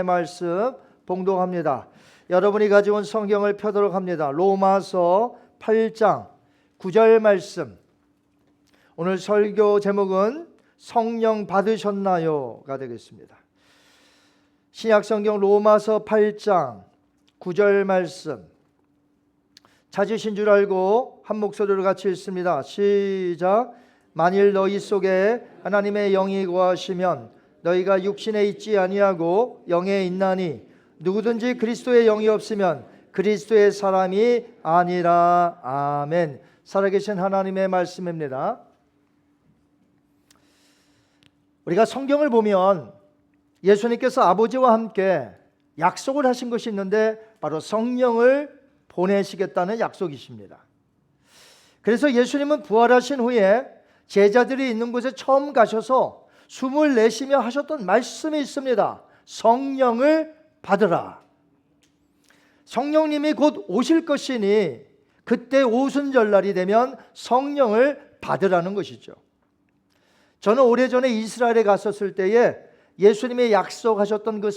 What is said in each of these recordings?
말씀 봉독합니다. 여러분이 가져온 성경을 펴도록 합니다. 로마서 8장 9절 말씀. 오늘 설교 제목은 성령 받으셨나요가 되겠습니다. 신약성경 로마서 8장 9절 말씀 찾으신 줄 알고 한 목소리로 같이 읽습니다. 시작. 만일 너희 속에 하나님의 영이 거하시면 너희가 육신에 있지 아니하고 영에 있나니 누구든지 그리스도의 영이 없으면 그리스도의 사람이 아니라. 아멘. 살아계신 하나님의 말씀입니다. 우리가 성경을 보면 예수님께서 아버지와 함께 약속을 하신 것이 있는데 바로 성령을 보내시겠다는 약속이십니다. 그래서 예수님은 부활하신 후에 제자들이 있는 곳에 처음 가셔서 숨을 내쉬며 하셨던 말씀이 있습니다. 성령을 받으라. 성령님이 곧 오실 것이니 그때 오순절날이 되면 성령을 받으라는 것이죠. 저는 오래전에 이스라엘에 갔었을 때에 예수님이 약속하셨던 그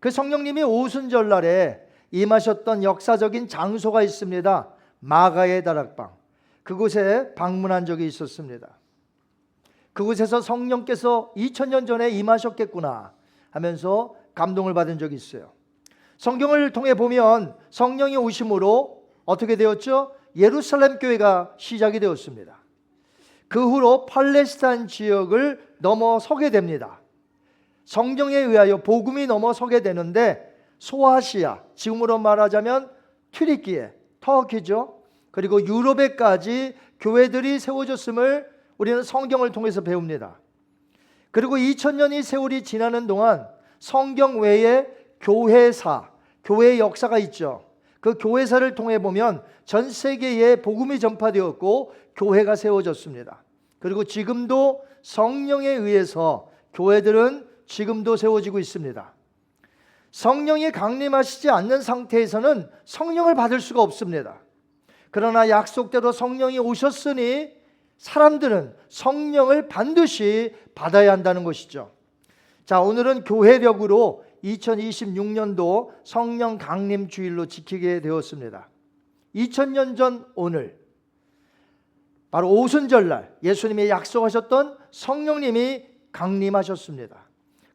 성령님이 오순절날에 임하셨던 역사적인 장소가 있습니다. 마가의 다락방. 그곳에 방문한 적이 있었습니다. 그곳에서 성령께서 2000년 전에 임하셨겠구나 하면서 감동을 받은 적이 있어요. 성경을 통해 보면 성령이 오심으로 어떻게 되었죠? 예루살렘 교회가 시작이 되었습니다. 그 후로 팔레스타인 지역을 넘어서게 됩니다. 성령에 의하여 복음이 넘어서게 되는데 소아시아, 지금으로 말하자면 튀르키예, 터키죠. 그리고 유럽에까지 교회들이 세워졌음을 우리는 성경을 통해서 배웁니다. 그리고 2000년이 세월이 지나는 동안 성경 외에 교회사, 교회의 역사가 있죠. 그 교회사를 통해 보면 전 세계에 복음이 전파되었고 교회가 세워졌습니다. 그리고 지금도 성령에 의해서 교회들은 지금도 세워지고 있습니다. 성령이 강림하시지 않는 상태에서는 성령을 받을 수가 없습니다. 그러나 약속대로 성령이 오셨으니 사람들은 성령을 반드시 받아야 한다는 것이죠. 자, 오늘은 교회력으로 2026년도 성령 강림 주일로 지키게 되었습니다. 2000년 전 오늘 바로 오순절날 예수님이 약속하셨던 성령님이 강림하셨습니다.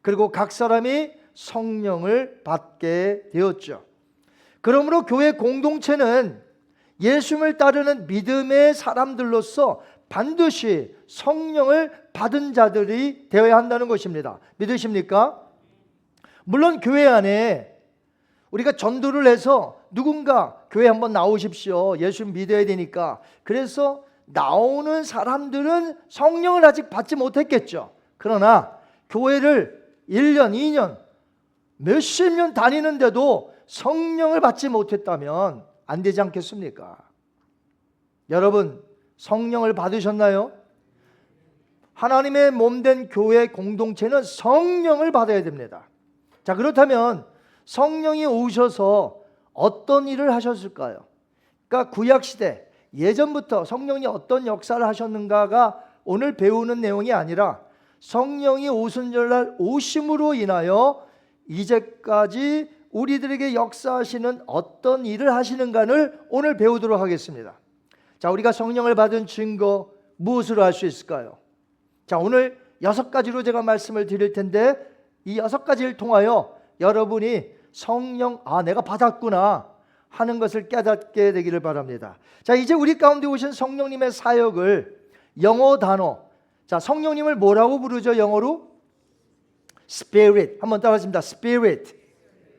그리고 각 사람이 성령을 받게 되었죠. 그러므로 교회 공동체는 예수님을 따르는 믿음의 사람들로서 반드시 성령을 받은 자들이 되어야 한다는 것입니다. 믿으십니까? 물론 교회 안에 우리가 전도를 해서 누군가 교회 한번 나오십시오. 예수 믿어야 되니까. 그래서 나오는 사람들은 성령을 아직 받지 못했겠죠. 그러나 교회를 1년, 2년, 몇십 년 다니는데도 성령을 받지 못했다면 안 되지 않겠습니까? 여러분, 성령을 받으셨나요? 하나님의 몸된 교회 공동체는 성령을 받아야 됩니다. 자, 그렇다면 성령이 오셔서 어떤 일을 하셨을까요? 그러니까 구약시대 예전부터 성령이 어떤 역사를 하셨는가가 오늘 배우는 내용이 아니라 성령이 오순절날 오심으로 인하여 이제까지 우리들에게 역사하시는 어떤 일을 하시는가를 오늘 배우도록 하겠습니다. 자, 우리가 성령을 받은 증거 무엇으로 알 수 있을까요? 자, 오늘 6가지로 제가 말씀을 드릴 텐데 이 6가지를 통하여 여러분이 성령, 내가 받았구나 하는 것을 깨닫게 되기를 바랍니다. 자, 이제 우리 가운데 오신 성령님의 사역을 영어 단어, 자, 성령님을 뭐라고 부르죠? 영어로? Spirit. 한번 따라하십니다. Spirit.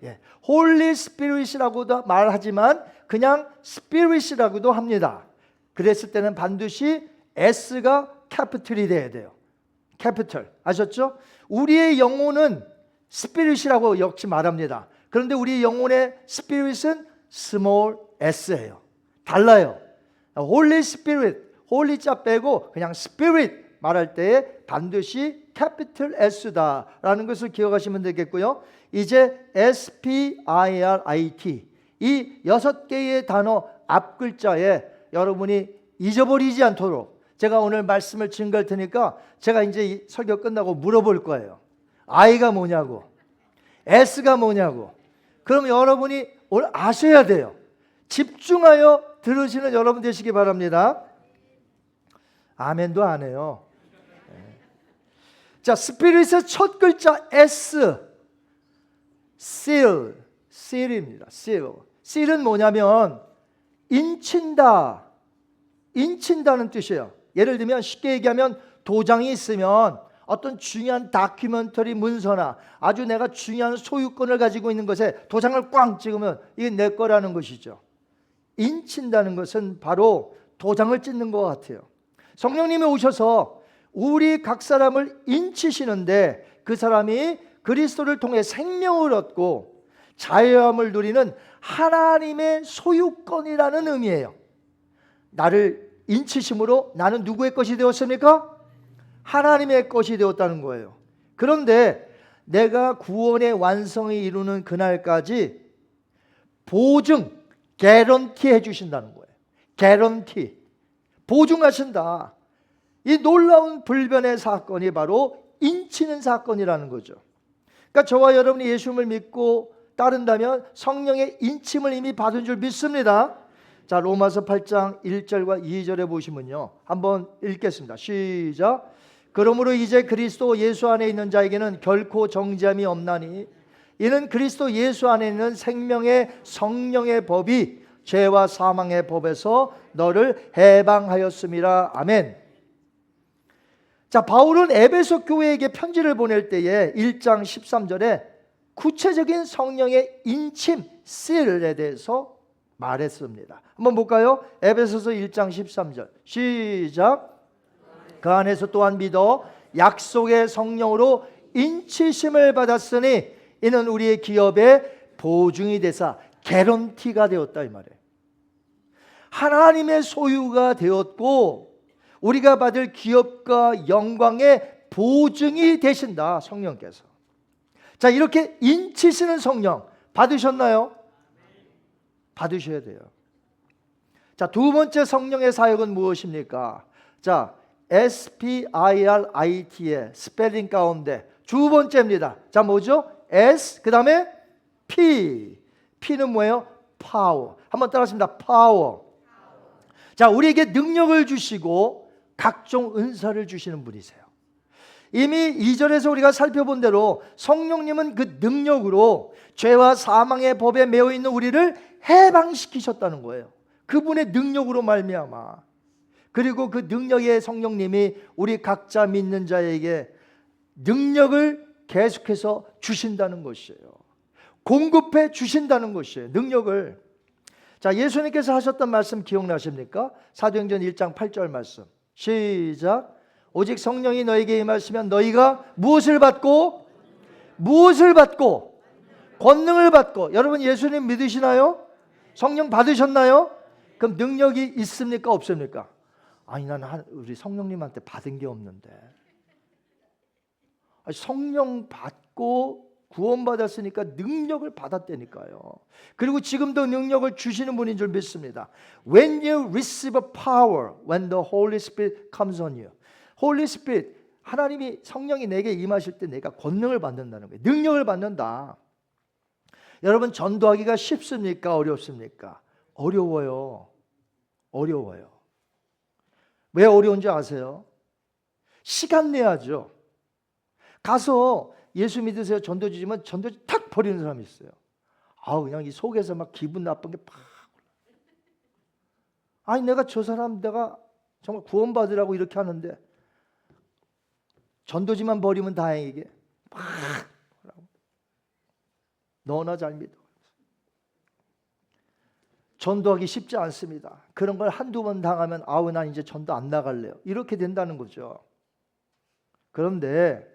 예. Holy Spirit이라고도 말하지만 그냥 Spirit이라고도 합니다. 그랬을 때는 반드시 S가 캐피털이 돼야 돼요. 캐피털. 아셨죠? 우리의 영혼은 Spirit이라고 역시 말합니다. 그런데 우리 영혼의 Spirit은 small s예요. 달라요. Holy Spirit, Holy 자 빼고 그냥 Spirit 말할 때 반드시 캐피털 S다라는 것을 기억하시면 되겠고요. 이제 SPIRIT 이 6개의 단어 앞 글자에 여러분이 잊어버리지 않도록 제가 오늘 말씀을 증거할 테니까 제가 이제 이 설교 끝나고 물어볼 거예요. I가 뭐냐고. S가 뭐냐고. 그럼 여러분이 오늘 아셔야 돼요. 집중하여 들으시는 여러분 되시기 바랍니다. 아멘도 안 해요. 자, 스피릿의 첫 글자 S, seal, seal입니다. seal. seal은 뭐냐면 인친다, 인친다는 뜻이에요. 예를 들면 쉽게 얘기하면 도장이 있으면 어떤 중요한 다큐멘터리 문서나 아주 내가 중요한 소유권을 가지고 있는 것에 도장을 꽝 찍으면 이게 내 거라는 것이죠. 인친다는 것은 바로 도장을 찍는 것 같아요. 성령님이 오셔서 우리 각 사람을 인치시는데 그 사람이 그리스도를 통해 생명을 얻고 자유함을 누리는 하나님의 소유권이라는 의미예요. 나를 인치심으로 나는 누구의 것이 되었습니까? 하나님의 것이 되었다는 거예요. 그런데 내가 구원의 완성이 이루는 그날까지 보증, 개런티 해주신다는 거예요. 개런티, 보증하신다. 이 놀라운 불변의 사건이 바로 인치는 사건이라는 거죠. 그러니까 저와 여러분이 예수님을 믿고 따른다면 성령의 인침을 이미 받은 줄 믿습니다. 자, 로마서 8장 1절과 2절에 보시면요, 한번 읽겠습니다. 시작. 그러므로 이제 그리스도 예수 안에 있는 자에게는 결코 정죄함이 없나니 이는 그리스도 예수 안에 있는 생명의 성령의 법이 죄와 사망의 법에서 너를 해방하였음이라. 아멘. 자, 바울은 에베소 교회에게 편지를 보낼 때에 1장 13절에 구체적인 성령의 인침, seal에 대해서 말했습니다. 한번 볼까요? 에베소서 1장 13절 시작. 그 안에서 또한 믿어 약속의 성령으로 인치심을 받았으니 이는 우리의 기업의 보증이 되사 개런티가 되었다 이 말이에요. 하나님의 소유가 되었고 우리가 받을 기업과 영광의 보증이 되신다, 성령께서. 자, 이렇게 인치시는 성령 받으셨나요? 받으셔야 돼요. 자, 두 번째 성령의 사역은 무엇입니까? 자, SPIRIT의 스펠링 가운데 두 번째입니다. 자, 뭐죠? S, 그 다음에 P. P는 뭐예요? 파워. 한번 따라하십니다. 파워. 자, 우리에게 능력을 주시고 각종 은사를 주시는 분이세요. 이미 2절에서 우리가 살펴본 대로 성령님은 그 능력으로 죄와 사망의 법에 매여 있는 우리를 해방시키셨다는 거예요. 그분의 능력으로 말미암아. 그리고 그 능력의 성령님이 우리 각자 믿는 자에게 능력을 계속해서 주신다는 것이에요. 공급해 주신다는 것이에요. 능력을. 자, 예수님께서 하셨던 말씀 기억나십니까? 사도행전 1장 8절 말씀 시작. 오직 성령이 너에게 임하시면 너희가 무엇을 받고? 무엇을 받고? 권능을 받고. 여러분 예수님 믿으시나요? 성령 받으셨나요? 그럼 능력이 있습니까? 없습니까? 아니, 나는 우리 성령님한테 받은 게 없는데. 아니, 성령 받고 구원받았으니까 능력을 받았다니까요. 그리고 지금도 능력을 주시는 분인 줄 믿습니다. When you receive a power, when the Holy Spirit comes on you. Holy Spirit, 하나님이 성령이 내게 임하실 때 내가 권능을 받는다는 거예요. 능력을 받는다. 여러분 전도하기가 쉽습니까? 어렵습니까? 어려워요. 어려워요. 왜 어려운지 아세요? 시간 내야죠. 가서 예수 믿으세요 전도 주시면 전도 탁 버리는 사람이 있어요. 그냥 이 속에서 막 기분 나쁜 게 팍. 아니, 내가 저 사람 내가 정말 구원받으라고 이렇게 하는데 전도지만 버리면 다행이게 팍. 너나 잘 믿어. 전도하기 쉽지 않습니다. 그런 걸 한두 번 당하면 난 이제 전도 안 나갈래요. 이렇게 된다는 거죠. 그런데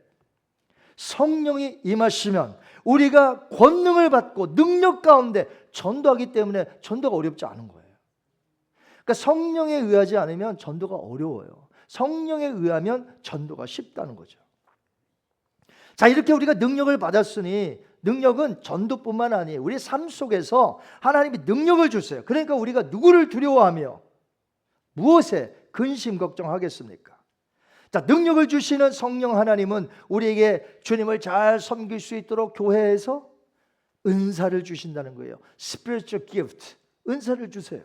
성령이 임하시면 우리가 권능을 받고 능력 가운데 전도하기 때문에 전도가 어렵지 않은 거예요. 그러니까 성령에 의하지 않으면 전도가 어려워요. 성령에 의하면 전도가 쉽다는 거죠. 자, 이렇게 우리가 능력을 받았으니 능력은 전도뿐만 아니에요. 우리 삶 속에서 하나님이 능력을 주세요. 그러니까 우리가 누구를 두려워하며 무엇에 근심 걱정하겠습니까? 자, 자, 능력을 주시는 성령 하나님은 우리에게 주님을 잘 섬길 수 있도록 교회에서 은사를 주신다는 거예요. Spiritual gift, 은사를 주세요.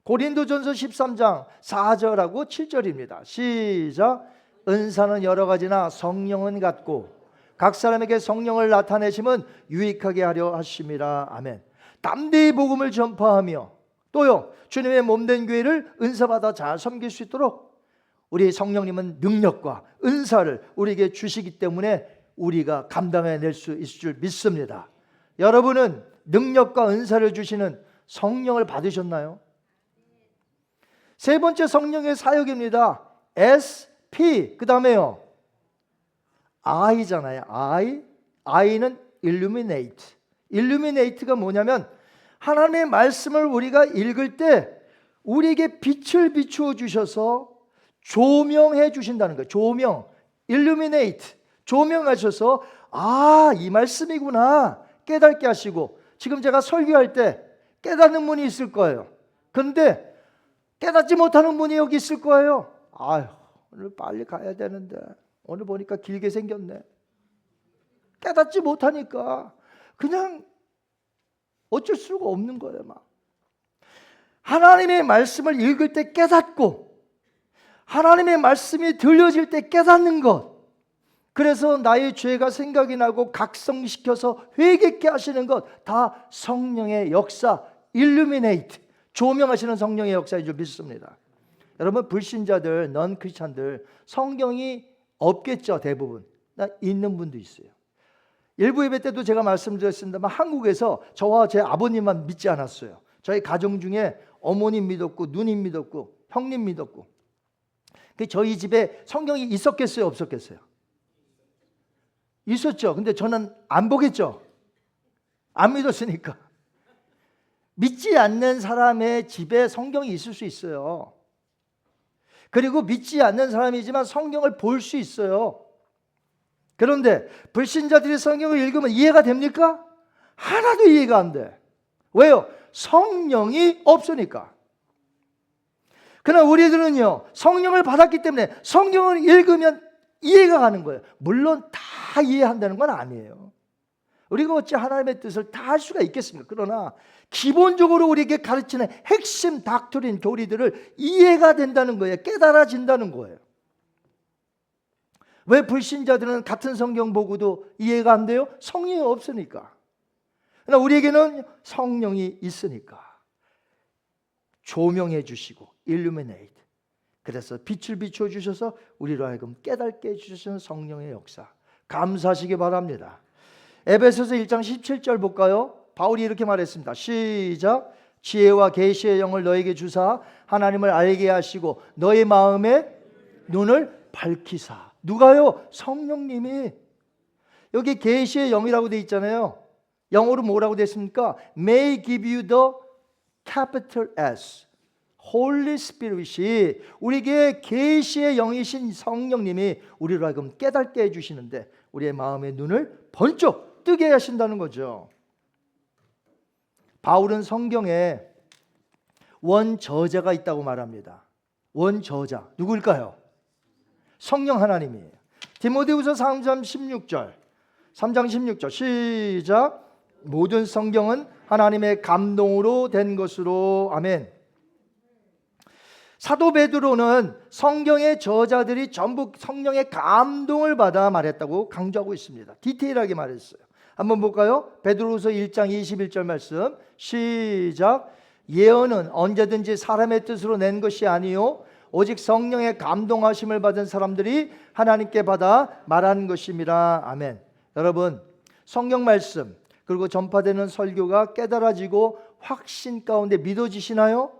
고린도전서 13장 4절하고 7절입니다. 시작. 은사는 여러 가지나 성령은 같고 각 사람에게 성령을 나타내심은 유익하게 하려 하심이라. 아멘. 담대히 복음을 전파하며 또요, 주님의 몸된 교회를 은사받아 잘 섬길 수 있도록 우리 성령님은 능력과 은사를 우리에게 주시기 때문에 우리가 감당해낼 수 있을 줄 믿습니다. 여러분은 능력과 은사를 주시는 성령을 받으셨나요? 세 번째 성령의 사역입니다. SP, 그 다음에요 I잖아요. I는 illuminate. illuminate가 뭐냐면 하나님의 말씀을 우리가 읽을 때 우리에게 빛을 비추어 주셔서 조명해 주신다는 거예요. 조명, illuminate, 조명하셔서 이 말씀이구나 깨닫게 하시고, 지금 제가 설교할 때 깨닫는 분이 있을 거예요. 그런데 깨닫지 못하는 분이 여기 있을 거예요. 오늘 빨리 가야 되는데 오늘 보니까 길게 생겼네. 깨닫지 못하니까 그냥 어쩔 수가 없는 거예요. 막 하나님의 말씀을 읽을 때 깨닫고 하나님의 말씀이 들려질 때 깨닫는 것, 그래서 나의 죄가 생각이 나고 각성시켜서 회개케 하시는 것, 다 성령의 역사, 일루미네이트, 조명하시는 성령의 역사인 줄 믿습니다. 여러분, 불신자들, 넌 크리스찬들 성경이 없겠죠. 대부분 있는 분도 있어요. 일부 예배 때도 제가 말씀드렸습니다만 한국에서 저와 제 아버님만 믿지 않았어요. 저희 가정 중에 어머님 믿었고 누님 믿었고 형님 믿었고, 저희 집에 성경이 있었겠어요, 없었겠어요? 있었죠. 근데 저는 안 보겠죠. 안 믿었으니까. 믿지 않는 사람의 집에 성경이 있을 수 있어요. 그리고 믿지 않는 사람이지만 성경을 볼 수 있어요. 그런데 불신자들이 성경을 읽으면 이해가 됩니까? 하나도 이해가 안 돼. 왜요? 성령이 없으니까. 그러나 우리들은요, 성령을 받았기 때문에 성경을 읽으면 이해가 가는 거예요. 물론 다 이해한다는 건 아니에요. 우리가 어찌 하나님의 뜻을 다 할 수가 있겠습니까? 그러나 기본적으로 우리에게 가르치는 핵심 닥트린 교리들을 이해가 된다는 거예요. 깨달아진다는 거예요. 왜 불신자들은 같은 성경 보고도 이해가 안 돼요? 성령이 없으니까. 그러나 우리에게는 성령이 있으니까 조명해 주시고 illuminate, 그래서 빛을 비춰 주셔서 우리로 하여금 깨닫게 해주시는 성령의 역사, 감사하시기 바랍니다. 에베소서 1장 17절 볼까요? 바울이 이렇게 말했습니다. 시작. 지혜와 계시의 영을 너에게 주사 하나님을 알게 하시고 너의 마음의 눈을 밝히사. 누가요? 성령님이. 여기 계시의 영이라고 돼 있잖아요. 영어로 뭐라고 됐습니까? May give you the capital S, Holy Spirit이 우리에게 계시의 영이신 성령님이 우리로 하여금 깨닫게 해주시는데 우리의 마음의 눈을 번쩍 뜨게 하신다는 거죠. 바울은 성경에 원저자가 있다고 말합니다. 원저자 누구일까요? 성령 하나님이에요. 디모데후서 3장 16절 시작. 모든 성경은 하나님의 감동으로 된 것으로. 아멘. 사도 베드로는 성경의 저자들이 전부 성령의 감동을 받아 말했다고 강조하고 있습니다. 디테일하게 말했어요. 한번 볼까요? 베드로후서 1장 21절 말씀 시작. 예언은 언제든지 사람의 뜻으로 낸 것이 아니요 오직 성령의 감동하심을 받은 사람들이 하나님께 받아 말하는 것임이라. 아멘. 여러분, 성경 말씀 그리고 전파되는 설교가 깨달아지고 확신 가운데 믿어지시나요?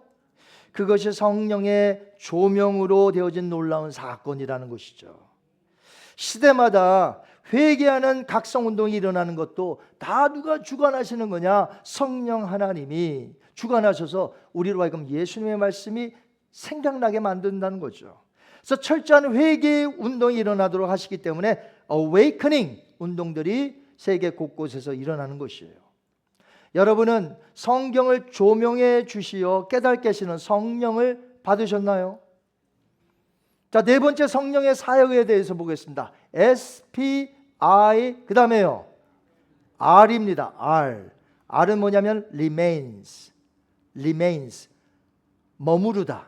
그것이 성령의 조명으로 되어진 놀라운 사건이라는 것이죠. 시대마다 회개하는 각성운동이 일어나는 것도 다 누가 주관하시는 거냐? 성령 하나님이 주관하셔서 우리로 하여금 예수님의 말씀이 생각나게 만든다는 거죠. 그래서 철저한 회개 운동이 일어나도록 하시기 때문에 awakening 운동들이 세계 곳곳에서 일어나는 것이에요. 여러분은 성경을 조명해 주시어 깨닫게 하시는 성령을 받으셨나요? 자, 네 번째 성령의 사역에 대해서 보겠습니다. SPI, 그 다음에요 R입니다. R은 뭐냐면 remains, 머무르다.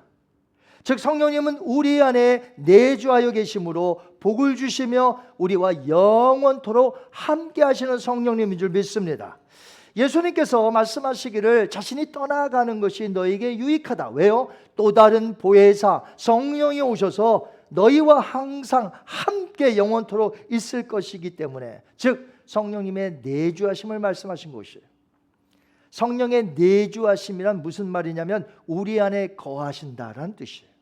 즉 성령님은 우리 안에 내주하여 계심으로 복을 주시며 우리와 영원토록 함께 하시는 성령님인 줄 믿습니다. 예수님께서 말씀하시기를 자신이 떠나가는 것이 너에게 유익하다. 왜요? 또 다른 보혜사 성령이 오셔서 너희와 항상 함께 영원토록 있을 것이기 때문에, 즉 성령님의 내주하심을 말씀하신 것이에요. 성령의 내주하심이란 무슨 말이냐면 우리 안에 거하신다라는 뜻이에요.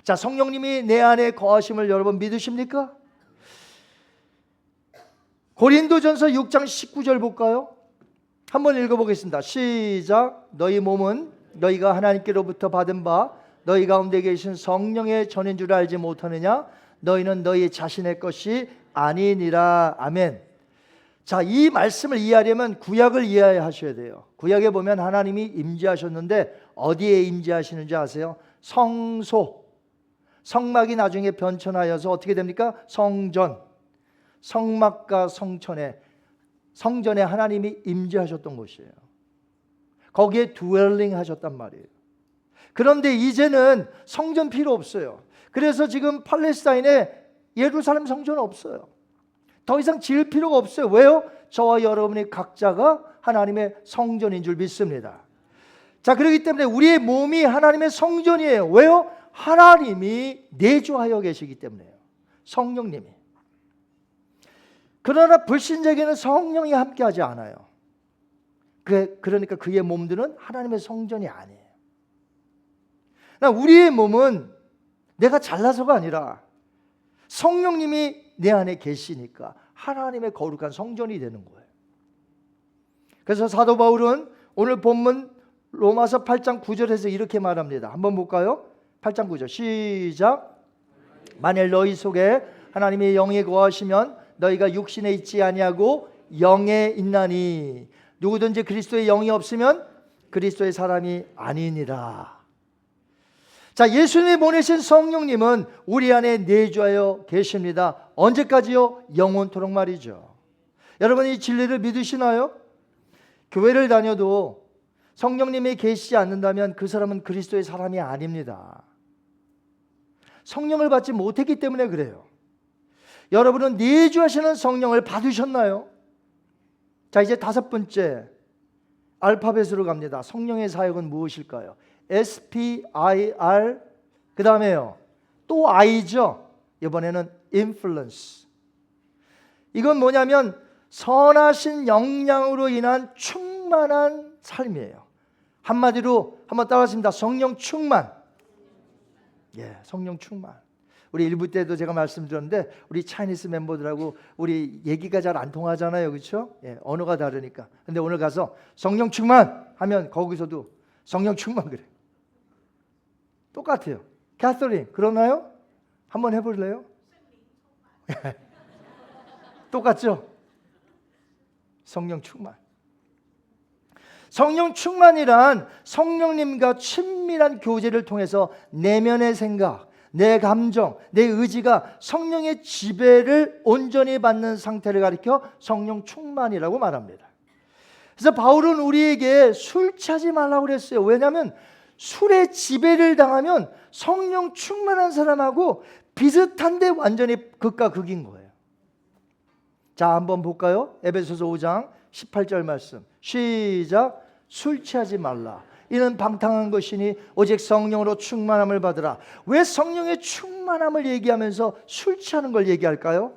자, 성령님이 내 안에 거하심을 여러분 믿으십니까? 고린도전서 6장 19절 볼까요? 한번 읽어보겠습니다. 시작. 너희 몸은 너희가 하나님께로부터 받은 바 너희 가운데 계신 성령의 전인 줄 알지 못하느냐? 너희는 너희 자신의 것이 아니니라. 아멘. 자, 이 말씀을 이해하려면 구약을 이해하셔야 돼요. 구약에 보면 하나님이 임재하셨는데 어디에 임재하시는지 아세요? 성소, 성막이 나중에 변천하여서 어떻게 됩니까? 성전, 성막과 성전에 하나님이 임재하셨던 곳이에요. 거기에 드웰링 하셨단 말이에요. 그런데 이제는 성전 필요 없어요. 그래서 지금 팔레스타인에 예루살렘 성전 없어요. 더 이상 지을 필요가 없어요. 왜요? 저와 여러분이 각자가 하나님의 성전인 줄 믿습니다. 자, 그렇기 때문에 우리의 몸이 하나님의 성전이에요. 왜요? 하나님이 내주하여 계시기 때문에요. 성령님이. 그러나 불신자에게는 성령이 함께하지 않아요. 그러니까 그의 몸들은 하나님의 성전이 아니에요. 우리의 몸은 내가 잘나서가 아니라 성령님이 내 안에 계시니까 하나님의 거룩한 성전이 되는 거예요. 그래서 사도 바울은 오늘 본문 로마서 8장 9절에서 이렇게 말합니다. 한번 볼까요? 8장 9절 시작. 만일 너희 속에 하나님의 영이 거하시면 너희가 육신에 있지 아니하고 영에 있나니 누구든지 그리스도의 영이 없으면 그리스도의 사람이 아니니라. 자, 예수님이 보내신 성령님은 우리 안에 내주하여 계십니다. 언제까지요? 영원토록 말이죠. 여러분, 이 진리를 믿으시나요? 교회를 다녀도 성령님이 계시지 않는다면 그 사람은 그리스도의 사람이 아닙니다. 성령을 받지 못했기 때문에 그래요. 여러분은 내주하시는 성령을 받으셨나요? 자, 이제 다섯 번째 알파벳으로 갑니다. 성령의 사역은 무엇일까요? SPIR, 그 다음에요 또 I죠. 이번에는 influence. 이건 뭐냐면 선하신 영향으로 인한 충만한 삶이에요. 한마디로 한번 따라하겠습니다. 성령 충만. 예, 성령 충만. 우리 일부 때도 제가 말씀드렸는데 우리 차이니스 멤버들하고 우리 얘기가 잘 안 통하잖아요, 그렇죠? 예, 언어가 다르니까. 근데 오늘 가서 성령 충만 하면 거기서도 성령 충만 그래. 똑같아요. 캐서린, 그러나요? 한번 해볼래요? 똑같죠? 성령 충만. 성령 충만이란 성령님과 친밀한 교제를 통해서 내면의 생각, 내 감정, 내 의지가 성령의 지배를 온전히 받는 상태를 가리켜 성령 충만이라고 말합니다. 그래서 바울은 우리에게 술 취하지 말라고 그랬어요. 왜냐하면 술의 지배를 당하면 성령 충만한 사람하고 비슷한데 완전히 극과 극인 거예요. 자, 한번 볼까요? 에베소서 5장 18절 말씀 시작. 술 취하지 말라. 이는 방탕한 것이니 오직 성령으로 충만함을 받으라. 왜 성령의 충만함을 얘기하면서 술 취하는 걸 얘기할까요?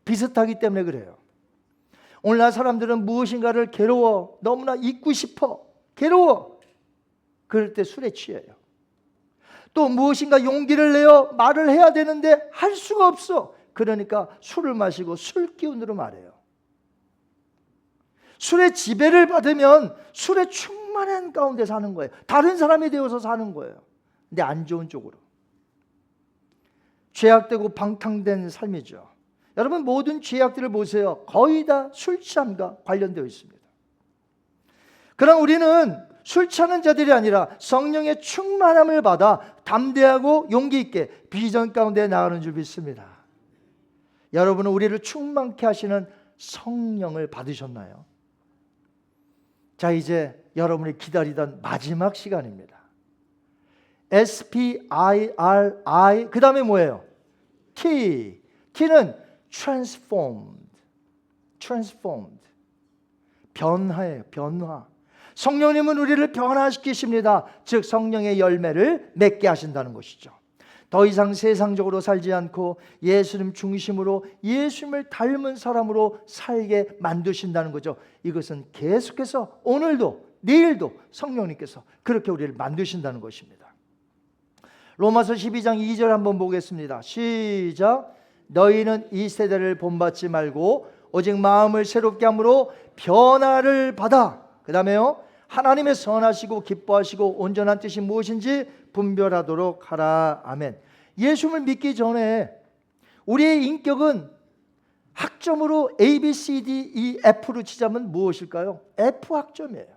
비슷하기 때문에 그래요. 오늘날 사람들은 무엇인가를 괴로워, 너무나 잊고 싶어, 괴로워. 그럴 때 술에 취해요. 또 무엇인가 용기를 내어 말을 해야 되는데 할 수가 없어. 그러니까 술을 마시고 술 기운으로 말해요. 술의 지배를 받으면 술의 충만한 가운데 사는 거예요. 다른 사람이 되어서 사는 거예요. 근데 안 좋은 쪽으로. 죄악되고 방탕된 삶이죠. 여러분, 모든 죄악들을 보세요. 거의 다 술 취함과 관련되어 있습니다. 그럼 우리는 술 취하는 자들이 아니라 성령의 충만함을 받아 담대하고 용기 있게 비전 가운데 나가는 줄 믿습니다. 여러분은 우리를 충만케 하시는 성령을 받으셨나요? 자, 이제 여러분이 기다리던 마지막 시간입니다. SPIRI, 그 다음에 뭐예요? T. T는 transformed. 변화예요. 변화. 성령님은 우리를 변화시키십니다. 즉 성령의 열매를 맺게 하신다는 것이죠. 더 이상 세상적으로 살지 않고 예수님 중심으로 예수님을 닮은 사람으로 살게 만드신다는 거죠. 이것은 계속해서 오늘도 내일도 성령님께서 그렇게 우리를 만드신다는 것입니다. 로마서 12장 2절 한번 보겠습니다. 시작. 너희는 이 세대를 본받지 말고 오직 마음을 새롭게 함으로 변화를 받아. 그 다음에요, 하나님의 선하시고 기뻐하시고 온전한 뜻이 무엇인지 분별하도록 하라. 아멘. 예수를 믿기 전에 우리의 인격은 학점으로 A, B, C, D, E, F로 치자면 무엇일까요? F 학점이에요.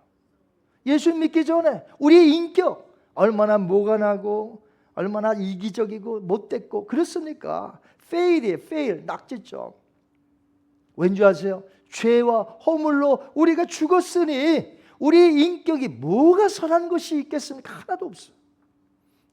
예수 믿기 전에 우리의 인격 얼마나 모간하고 얼마나 이기적이고 못됐고 그렇습니까? fail, 낙제점. 왠지 아세요? 죄와 허물로 우리가 죽었으니 우리의 인격이 뭐가 선한 것이 있겠습니까? 하나도 없어요.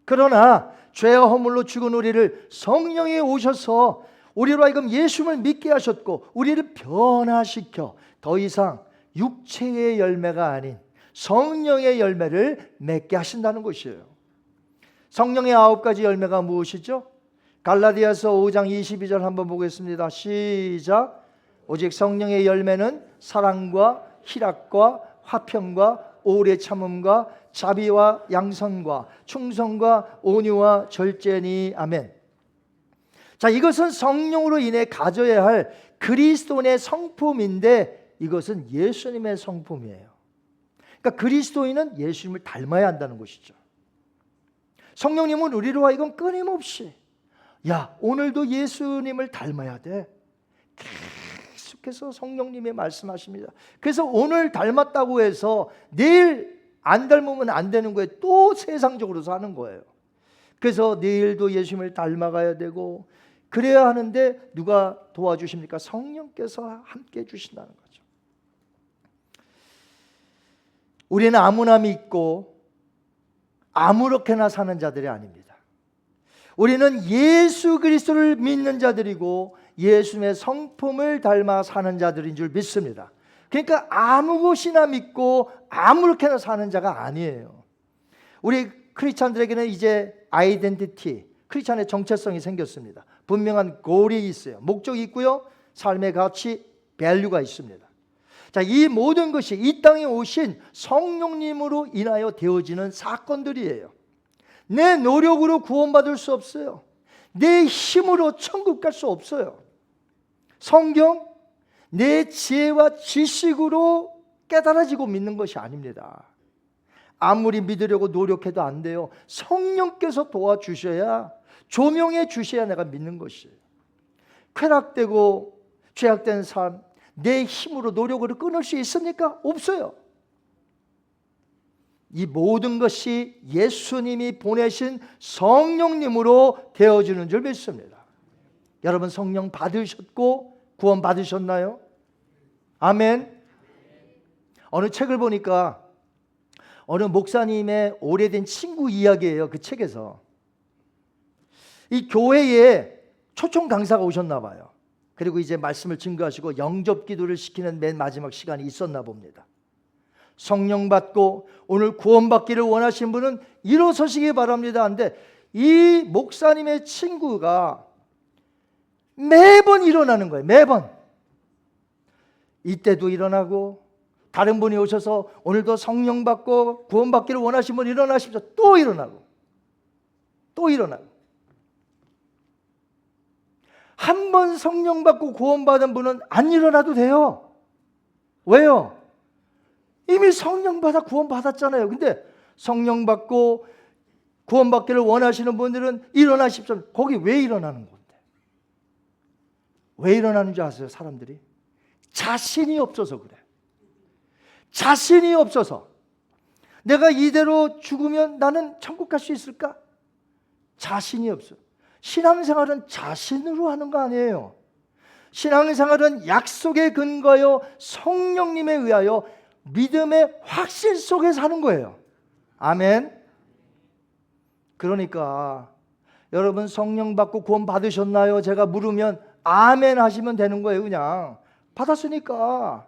그러나 죄와 허물로 죽은 우리를 성령이 오셔서 우리로 하여금 예수를 믿게 하셨고 우리를 변화시켜 더 이상 육체의 열매가 아닌 성령의 열매를 맺게 하신다는 것이에요. 성령의 9가지 열매가 무엇이죠? 갈라디아서 5장 22절 한번 보겠습니다. 시작. 오직 성령의 열매는 사랑과 희락과 화평과 오래 참음과 자비와 양선과 충성과 온유와 절제니. 아멘. 자, 이것은 성령으로 인해 가져야 할 그리스도인의 성품인데 이것은 예수님의 성품이에요. 그러니까 그리스도인은 예수님을 닮아야 한다는 것이죠. 성령님은 우리로 하여금 끊임없이 오늘도 예수님을 닮아야 돼. 계속해서 성령님이 말씀하십니다. 그래서 오늘 닮았다고 해서 내일 안 닮으면 안 되는 거예요. 또 세상적으로 사는 거예요. 그래서 내일도 예수님을 닮아가야 되고 그래야 하는데 누가 도와주십니까? 성령께서 함께 해주신다는 거죠. 우리는 아무나 믿고 아무렇게나 사는 자들이 아닙니다. 우리는 예수 그리스도를 믿는 자들이고 예수님의 성품을 닮아 사는 자들인 줄 믿습니다. 그러니까 아무 곳이나 믿고 아무렇게나 사는 자가 아니에요. 우리 크리스찬들에게는 이제 아이덴티티, 크리스찬의 정체성이 생겼습니다. 분명한 골이 있어요. 목적이 있고요. 삶의 가치, 밸류가 있습니다. 자, 이 모든 것이 이 땅에 오신 성령님으로 인하여 되어지는 사건들이에요. 내 노력으로 구원받을 수 없어요. 내 힘으로 천국 갈 수 없어요. 성경, 내 지혜와 지식으로 깨달아지고 믿는 것이 아닙니다. 아무리 믿으려고 노력해도 안 돼요. 성령께서 도와주셔야, 조명해 주셔야 내가 믿는 것이에요. 쾌락되고 죄악된 삶, 내 힘으로 노력으로 끊을 수 있습니까? 없어요. 이 모든 것이 예수님이 보내신 성령님으로 되어지는 줄 믿습니다. 여러분 성령 받으셨고 구원 받으셨나요? 아멘. 어느 책을 보니까 어느 목사님의 오래된 친구 이야기예요. 그 책에서 이 교회에 초청 강사가 오셨나 봐요. 그리고 이제 말씀을 증거하시고 영접 기도를 시키는 맨 마지막 시간이 있었나 봅니다. 성령 받고 오늘 구원받기를 원하시는 분은 일어서시기 바랍니다. 한데 이 목사님의 친구가 매번 일어나는 거예요. 매번. 이때도 일어나고 다른 분이 오셔서 오늘도 성령 받고 구원받기를 원하시는 분 일어나십시오. 또 일어나고 또 일어나고. 한 번 성령 받고 구원받은 분은 안 일어나도 돼요. 왜요? 이미 성령 받아 구원 받았잖아요. 근데 성령 받고 구원 받기를 원하시는 분들은 일어나십시오. 거기 왜 일어나는 건데? 왜 일어나는 줄 아세요? 사람들이 자신이 없어서 그래. 자신이 없어서. 내가 이대로 죽으면 나는 천국 갈 수 있을까? 자신이 없어. 신앙생활은 자신으로 하는 거 아니에요. 신앙생활은 약속에 근거하여 성령님에 의하여 믿음의 확신 속에서 하는 거예요. 아멘. 그러니까 여러분 성령 받고 구원 받으셨나요? 제가 물으면 아멘 하시면 되는 거예요. 그냥 받았으니까.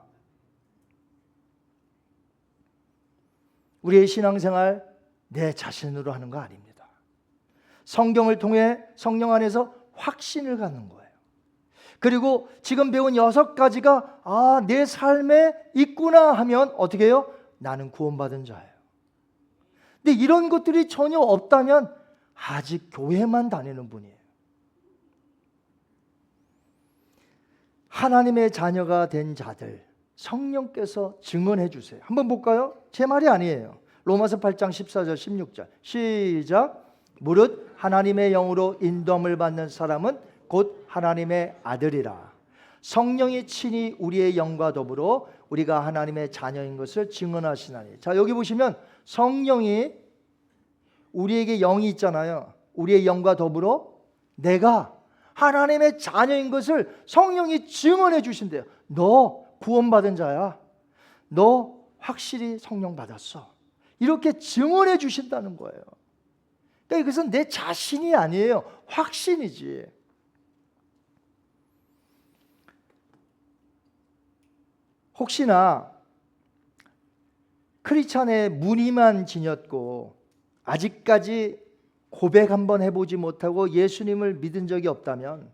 우리의 신앙생활 내 자신으로 하는 거 아닙니다. 성경을 통해 성령 안에서 확신을 갖는 거예요. 그리고 지금 배운 6가지가 내 삶에 있구나 하면 어떻게 해요? 나는 구원받은 자예요. 근데 이런 것들이 전혀 없다면 아직 교회만 다니는 분이에요. 하나님의 자녀가 된 자들 성령께서 증언해 주세요. 한번 볼까요? 제 말이 아니에요. 로마서 8장 14절 16절 시작. 무릇 하나님의 영으로 인도함을 받는 사람은 곧 하나님의 아들이라. 성령이 친히 우리의 영과 더불어 우리가 하나님의 자녀인 것을 증언하시나니. 자, 여기 보시면 성령이 우리에게 영이 있잖아요. 우리의 영과 더불어 내가 하나님의 자녀인 것을 성령이 증언해 주신대요. 너 구원받은 자야. 너 확실히 성령 받았어. 이렇게 증언해 주신다는 거예요. 그러니까 이것은 내 자신이 아니에요. 확신이지. 혹시나 크리스찬의 무늬만 지녔고 아직까지 고백 한번 해보지 못하고 예수님을 믿은 적이 없다면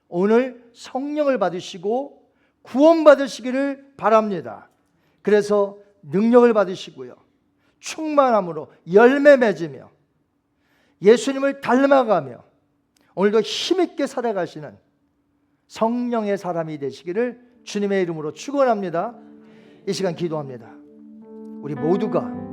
오늘 성령을 받으시고 구원받으시기를 바랍니다. 그래서 능력을 받으시고요, 충만함으로 열매 맺으며 예수님을 닮아가며 오늘도 힘있게 살아가시는 성령의 사람이 되시기를 주님의 이름으로 축원합니다. 이 시간 기도합니다. 우리 모두가